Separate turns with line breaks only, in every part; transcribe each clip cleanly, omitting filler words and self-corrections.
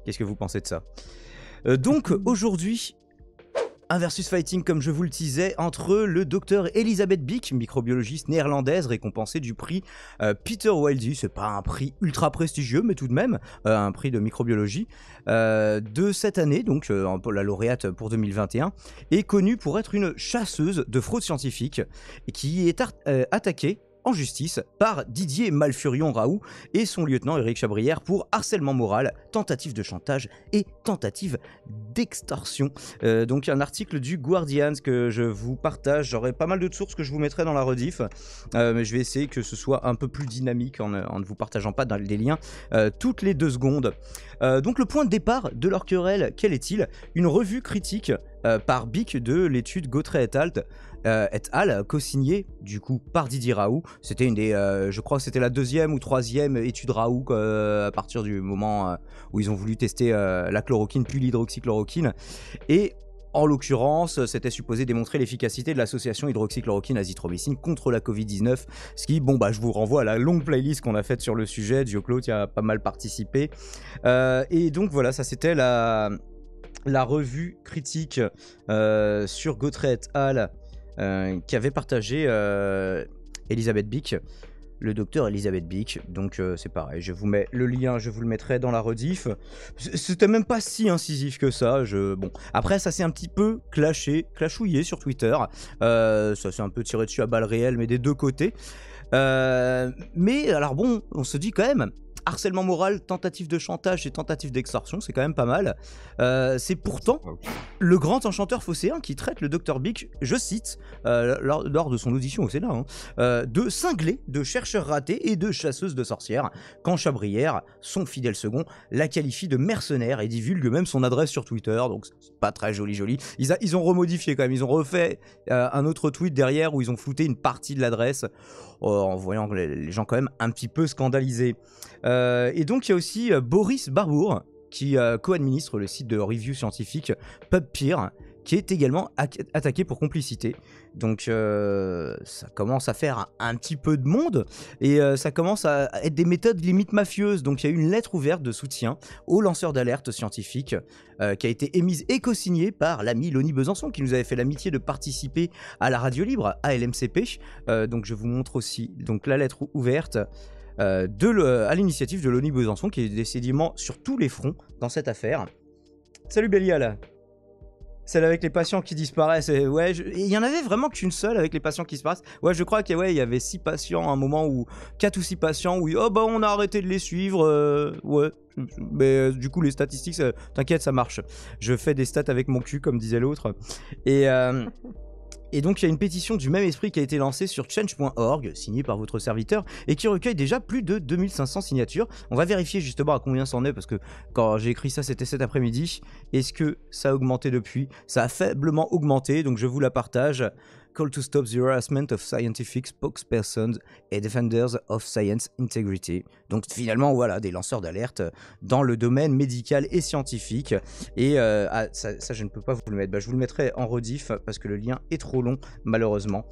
Qu'est-ce que vous pensez de ça? Donc aujourd'hui, un versus fighting, comme je vous le disais, entre le docteur Elisabeth Biek, microbiologiste néerlandaise récompensée du prix Peter Wildey. C'est pas un prix ultra prestigieux, mais tout de même un prix de microbiologie de cette année, donc la lauréate pour 2021, est connue pour être une chasseuse de fraude scientifique et qui est attaquée en justice par Didier Malfurion Raoult et son lieutenant Éric Chabrière pour harcèlement moral, tentative de chantage et tentative d'extorsion. Donc un article du Guardian que je vous partage. J'aurai pas mal de sources que je vous mettrai dans la rediff, mais je vais essayer que ce soit un peu plus dynamique en ne vous partageant pas dans des liens toutes les 2 secondes. Donc le point de départ de leur querelle, quel est-il? Une revue critique par Biek de l'étude Gautret et al, co-signée du coup par Didier Raoult. C'était une des, je crois que c'était la 2e ou 3e étude Raoult à partir du moment où ils ont voulu tester la chloroquine puis l'hydroxychloroquine. Et en l'occurrence, c'était supposé démontrer l'efficacité de l'association hydroxychloroquine-azithromycine contre la Covid-19. Ce qui, bon, je vous renvoie à la longue playlist qu'on a faite sur le sujet. Dioclo y a pas mal participé. Et donc voilà, ça c'était la revue critique sur Gautret et al. Qui avait partagé Elisabeth Biek, le docteur Elisabeth Biek. Donc c'est pareil, je vous mets le lien, je vous le mettrai dans la rediff. C'était même pas si incisif que ça. Bon, après ça s'est un petit peu clashouillé sur Twitter. Ça s'est un peu tiré dessus à balles réelles, mais des 2 côtés. Mais alors bon, on se dit quand même, harcèlement moral, tentative de chantage et tentative d'extorsion, c'est quand même pas mal. C'est pourtant le grand enchanteur phocéen qui traite le Dr Biek, je cite, lors de son audition au Sénat, de cinglé, de chercheur raté et de chasseuse de sorcières, quand Chabrière, son fidèle second, la qualifie de mercenaire et divulgue même son adresse sur Twitter, donc c'est pas très joli. Ils ont remodifié quand même, ils ont refait un autre tweet derrière où ils ont flouté une partie de l'adresse, en voyant les gens quand même un petit peu scandalisés. Et donc il y a aussi Boris Barbour qui co-administre le site de review scientifique PubPeer, qui est également attaqué pour complicité. Donc ça commence à faire un petit peu de monde et ça commence à être des méthodes limite mafieuses. Donc il y a eu une lettre ouverte de soutien aux lanceurs d'alerte scientifiques qui a été émise et co-signée par l'ami Loni Besançon qui nous avait fait l'amitié de participer à la radio libre à LMCP. Donc je vous montre aussi donc, la lettre ouverte à l'initiative de Loni Besançon qui est décidément sur tous les fronts dans cette affaire. Salut Bélial. Celle avec les patients qui disparaissent. Ouais, il y en avait vraiment qu'une seule avec les patients qui disparaissent. Ouais, je crois qu'il y avait 6 patients à un moment où 4 ou 6 patients où on a arrêté de les suivre. Ouais, mais du coup les statistiques, t'inquiète, ça marche. Je fais des stats avec mon cul comme disait l'autre. Et donc il y a une pétition du même esprit qui a été lancée sur change.org, signée par votre serviteur, et qui recueille déjà plus de 2500 signatures. On va vérifier justement à combien c'en est, parce que quand j'ai écrit ça, c'était cet après-midi. Est-ce que ça a augmenté depuis? Ça a faiblement augmenté, donc je vous la partage. Call to stop the harassment of scientific spokespersons et defenders of science integrity. Donc finalement, voilà, des lanceurs d'alerte dans le domaine médical et scientifique. Et ça, je ne peux pas vous le mettre. Je vous le mettrai en rediff parce que le lien est trop long, malheureusement.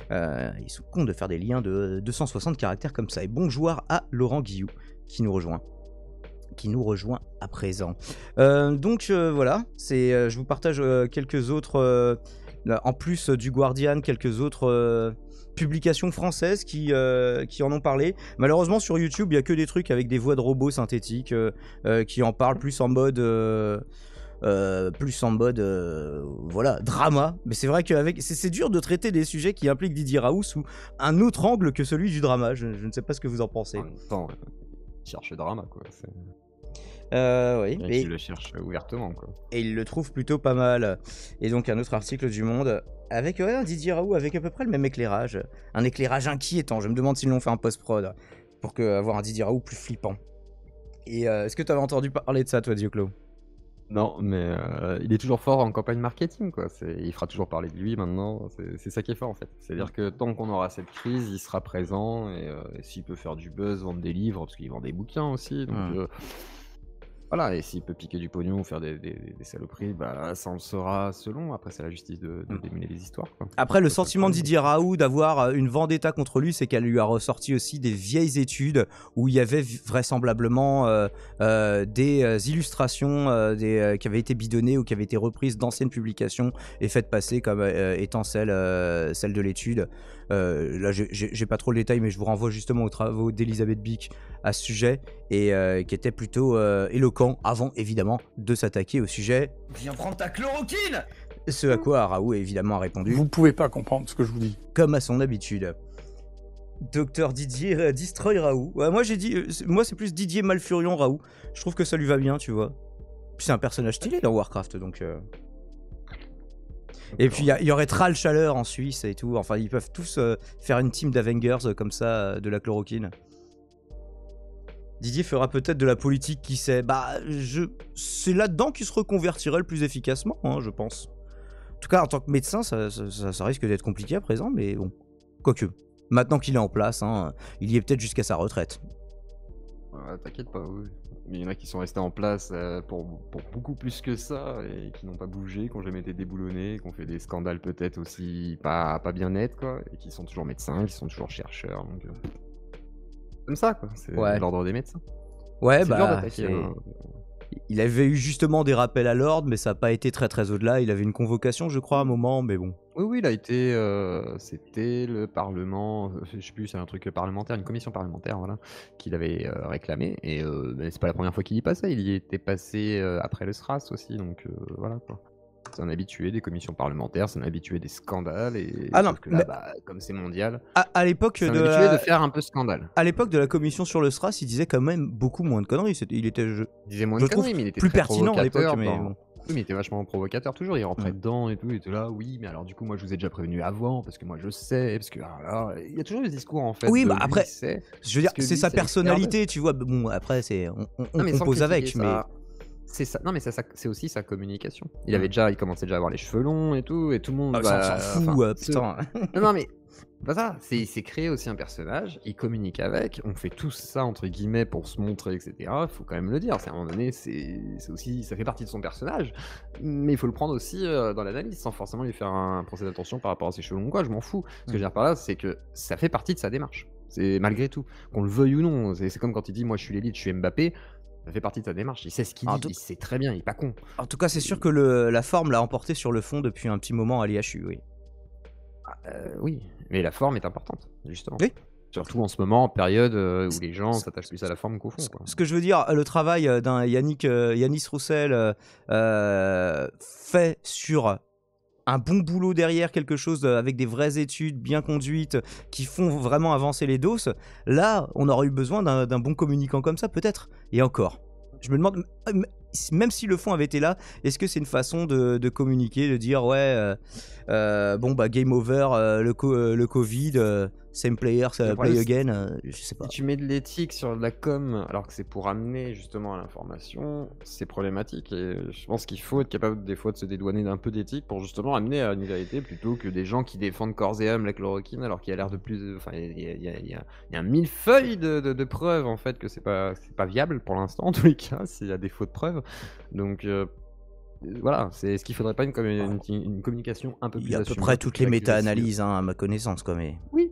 Ils sont cons de faire des liens de 260 caractères comme ça. Et bonjour à Laurent Guillou qui nous rejoint à présent. Donc voilà, je vous partage quelques autres... en plus du Guardian, quelques autres publications françaises qui en ont parlé. Malheureusement sur YouTube, il n'y a que des trucs avec des voix de robots synthétiques qui en parlent plus en mode voilà, drama. Mais c'est vrai que c'est dur de traiter des sujets qui impliquent Didier Raoult sous un autre angle que celui du drama. Je ne sais pas ce que vous en pensez.
En même temps, cherche le drama, quoi.
Oui,
et il le cherche ouvertement, quoi.
Et il le trouve plutôt pas mal. Et donc un autre article du Monde avec un Didier Raoult avec à peu près le même éclairage, un éclairage inquiétant. Je me demande s'ils l'ont fait en post-prod pour avoir un Didier Raoult plus flippant. Et est-ce que tu avais entendu parler de ça, toi, Dioclo?
Non, mais il est toujours fort en campagne marketing, quoi. Il fera toujours parler de lui maintenant. C'est ça qui est fort, en fait. C'est-à-dire que tant qu'on aura cette crise, il sera présent et s'il peut faire du buzz, vendre des livres, parce qu'il vend des bouquins aussi. Donc, Voilà, et s'il peut piquer du pognon ou faire des saloperies, bah ça on le saura selon. Après, c'est à la justice de démêler les histoires, quoi.
Après, le
C'est pas le
sentiment de
problème.
Didier Raoult d'avoir une vendetta contre lui, c'est qu'elle lui a ressorti aussi des vieilles études où il y avait vraisemblablement des illustrations qui avaient été bidonnées ou qui avaient été reprises d'anciennes publications et faites passer comme étant celles de l'étude. Là, j'ai pas trop le détail, mais je vous renvoie justement aux travaux d'Elisabeth Bick à ce sujet et qui était plutôt éloquent avant, évidemment, de s'attaquer au sujet. Viens prendre ta chloroquine! Ce à quoi Raoult évidemment a répondu.
Vous pouvez pas comprendre ce que je vous dis.
Comme à son habitude. Docteur Didier Destroy Raoult. Ouais, moi j'ai dit, moi c'est plus Didier Malfurion Raoult. Je trouve que ça lui va bien, tu vois. Puis c'est un personnage stylé dans Warcraft, donc. Et puis il y aurait Tral Chaleur en Suisse et tout. Enfin, ils peuvent tous faire une team d'Avengers comme ça, de la chloroquine. Didier fera peut-être de la politique, qui sait. Bah, c'est là-dedans qu'il se reconvertirait le plus efficacement, hein, je pense. En tout cas, en tant que médecin, ça risque d'être compliqué à présent, mais bon. Quoique, maintenant qu'il est en place, hein, il y est peut-être jusqu'à sa retraite.
Ouais, t'inquiète pas, oui. Mais il y en a qui sont restés en place pour beaucoup plus que ça et qui n'ont pas bougé, qui n'ont jamais été déboulonnés, qui ont fait des scandales peut-être aussi pas bien nets, quoi, et qui sont toujours médecins, qui sont toujours chercheurs. Donc, comme ça, quoi. C'est l'ordre des médecins.
Ouais,
c'est dur d'attaquer.
Il avait eu justement des rappels à l'ordre, mais ça n'a pas été très au-delà. Il avait une convocation, je crois, à un moment, mais bon.
Oui, il a été. C'était le Parlement. Je sais plus, c'est un truc parlementaire, une commission parlementaire, voilà, qu'il avait réclamé. Et c'est pas la première fois qu'il y passait. Il y était passé après le SRAS aussi, donc voilà, quoi. C'est un habitué des commissions parlementaires, c'est un habitué des scandales. Et
Ah non,
sauf que là, bah, comme c'est mondial,
à l'époque
c'est un habitué de faire un peu scandale.
À l'époque de la commission sur le SRAS, il disait quand même beaucoup moins de conneries. Il était,
Il disait moins de conneries, mais il était
plus
très
pertinent à l'époque.
provocateur
Mais
dans-
bon.
Oui, mais il était vachement provocateur toujours. Il rentrait dedans et tout. Il était là, oui, mais alors du coup, moi, je vous ai déjà prévenu avant parce que moi, je sais, parce que alors, il y a toujours des discours en fait.
Oui,
de
bah
lui,
après,
il sait,
je veux dire,
parce que
c'est
lui,
sa
c'est
personnalité, tu vois. Bon, après, on
Non, mais sans
compose avec,
critiquer
mais.
ça. C'est ça. Non, mais c'est aussi sa communication. Il commençait déjà à avoir les cheveux longs et tout le monde.
Ça, on s'en fout,
enfin,
putain.
Non, mais pas ça. Il s'est créé aussi un personnage. Il communique avec. On fait tout ça entre guillemets pour se montrer, etc. Il faut quand même le dire. C'est à un moment donné, c'est aussi, ça fait partie de son personnage. Mais il faut le prendre aussi dans l'analyse, sans forcément lui faire un procès d'attention par rapport à ses cheveux longs. Quoi, je m'en fous. Ce que je veux dire par là, c'est que ça fait partie de sa démarche. C'est malgré tout, qu'on le veuille ou non. C'est comme quand il dit, moi, je suis l'élite, je suis Mbappé. Ça fait partie de sa démarche. Il sait ce qu'il dit. Il sait très bien. Il est pas con.
En tout cas, c'est sûr que la forme l'a emporté sur le fond depuis un petit moment à l'IHU, oui.
Oui, mais la forme est importante, justement.
Oui.
Surtout en ce moment, en période où les gens s'attachent plus à la forme qu'au fond. Quoi.
Ce que je veux dire, le travail d'un Yanis Roussel fait sur un bon boulot derrière, quelque chose avec des vraies études bien conduites qui font vraiment avancer les doses, là, on aurait eu besoin d'un bon communicant comme ça, peut-être. Et encore. Je me demande, même si le fond avait été là, est-ce que c'est une façon de communiquer, de dire, ouais, bon, bah, game over, le Covid, same player, play again, je sais pas.
Si tu mets de l'éthique sur de la com, alors que c'est pour amener justement à l'information, c'est problématique. Et je pense qu'il faut être capable des fois de se dédouaner d'un peu d'éthique pour justement amener à une vérité plutôt que des gens qui défendent corps et âme la chloroquine alors qu'il y a l'air de plus. Enfin, il y a un millefeuille de preuves en fait que c'est pas viable pour l'instant en tous les cas, s'il y a défaut de preuves. Donc. Voilà, c'est ce qu'il faudrait pas une communication un peu plus.
Il y a à peu près toutes les méta-analyses à ma connaissance, quoi, mais.
Oui.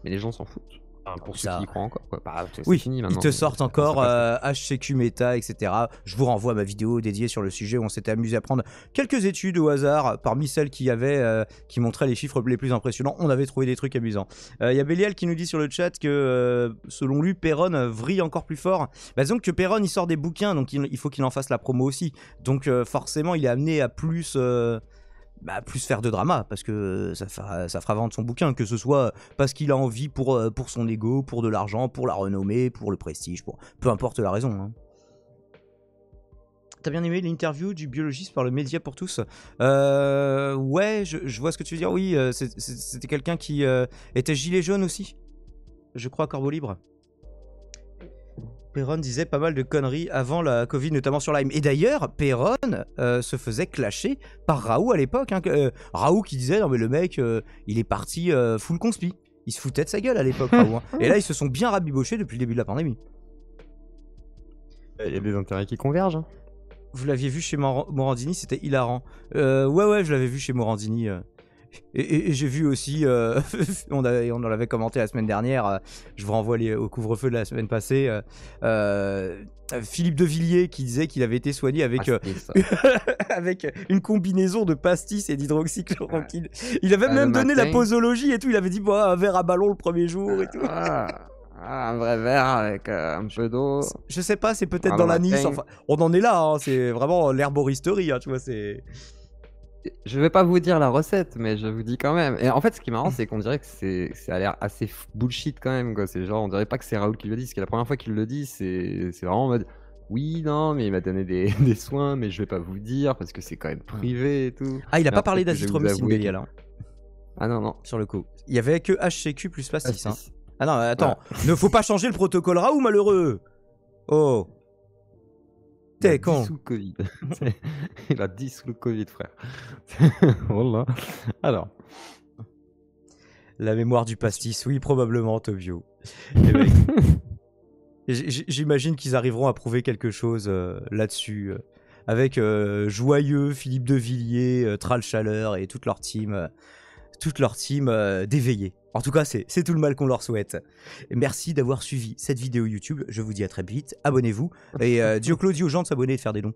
Mais les gens s'en foutent. Enfin, pour ceux qui y croient encore. Quoi. Bah,
oui,
fini,
ils te sortent encore HCQ méta, etc. Je vous renvoie à ma vidéo dédiée sur le sujet où on s'était amusé à prendre quelques études au hasard parmi celles qui montraient les chiffres les plus impressionnants. On avait trouvé des trucs amusants. Il y a Bélial qui nous dit sur le chat que selon lui, Perron vrille encore plus fort. Bah, disons que Perron il sort des bouquins, donc il faut qu'il en fasse la promo aussi. Donc forcément, il est amené à plus faire de drama, parce que ça fera vendre son bouquin, que ce soit parce qu'il a envie pour son ego, pour de l'argent, pour la renommée, pour le prestige, peu importe la raison. Hein. T'as bien aimé l'interview du biologiste par le Média pour tous? Ouais, je vois ce que tu veux dire. Oui, c'était quelqu'un qui était gilet jaune aussi, je crois, Corbeau Libre. Perron disait pas mal de conneries avant la Covid, notamment sur Lyme. Et d'ailleurs, Perron se faisait clasher par Raoult à l'époque. Hein, Raoult qui disait, non mais le mec, il est parti full conspi. Il se foutait de sa gueule à l'époque, Raoult. Hein. Et là, ils se sont bien rabibochés depuis le début de la pandémie.
Il y a des intérêts qui convergent. Hein.
Vous l'aviez vu chez Morandini, c'était hilarant. Ouais, je l'avais vu chez Morandini. Et j'ai vu aussi, on en avait commenté la semaine dernière, je vous renvoie au couvre-feu de la semaine passée, Philippe de Villiers qui disait qu'il avait été soigné avec, avec une combinaison de pastis et d'hydroxychloroquine. Il avait même donné la posologie et tout, il avait dit un verre à ballon le premier jour et tout.
Un vrai verre avec un peu d'eau.
Je sais pas, c'est peut-être dans la Nice, enfin, on en est là, hein, c'est vraiment l'herboristerie, hein, tu vois, c'est...
Je vais pas vous dire la recette, mais je vous dis quand même. Et en fait, ce qui est marrant, c'est qu'on dirait que ça a l'air assez bullshit quand même, quoi. C'est genre, on dirait pas que c'est Raoul qui le dit, parce que la première fois qu'il le dit, c'est vraiment en mode oui, non, mais il m'a donné des soins, mais je vais pas vous dire parce que c'est quand même privé et tout.
Ah, il a pas parlé d'azithromycine, Bélial, hein.
Ah non,
sur le coup. Il y avait que HCQ plus pastis, hein. Ah non, attends, ne faut pas changer le protocole Raoult, malheureux. Oh. T'es con.
Sous le Covid. Il a 10 sous le Covid, frère. Voilà. Alors.
La mémoire du pastis, oui, probablement, Tobio. J'imagine qu'ils arriveront à prouver quelque chose là-dessus. Avec Joyeux, Philippe de Villiers, Tral Chaleur et toute leur team d'éveillés. En tout cas, c'est tout le mal qu'on leur souhaite. Et merci d'avoir suivi cette vidéo YouTube. Je vous dis à très vite. Abonnez-vous. Et dis au Claudio aux gens de s'abonner et de faire des dons.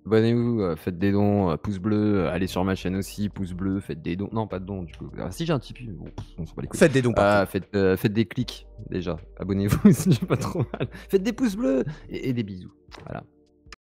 Abonnez-vous, faites des dons, pouce bleu, allez sur ma chaîne aussi, pouce bleu, faites des dons. Non, pas de dons, du coup. Alors, si j'ai un Tipeee, bon, on s'en bat les couilles.
Faites des dons.
Faites des clics, déjà. Abonnez-vous, c'est pas trop mal. Faites des pouces bleus et des bisous. Voilà.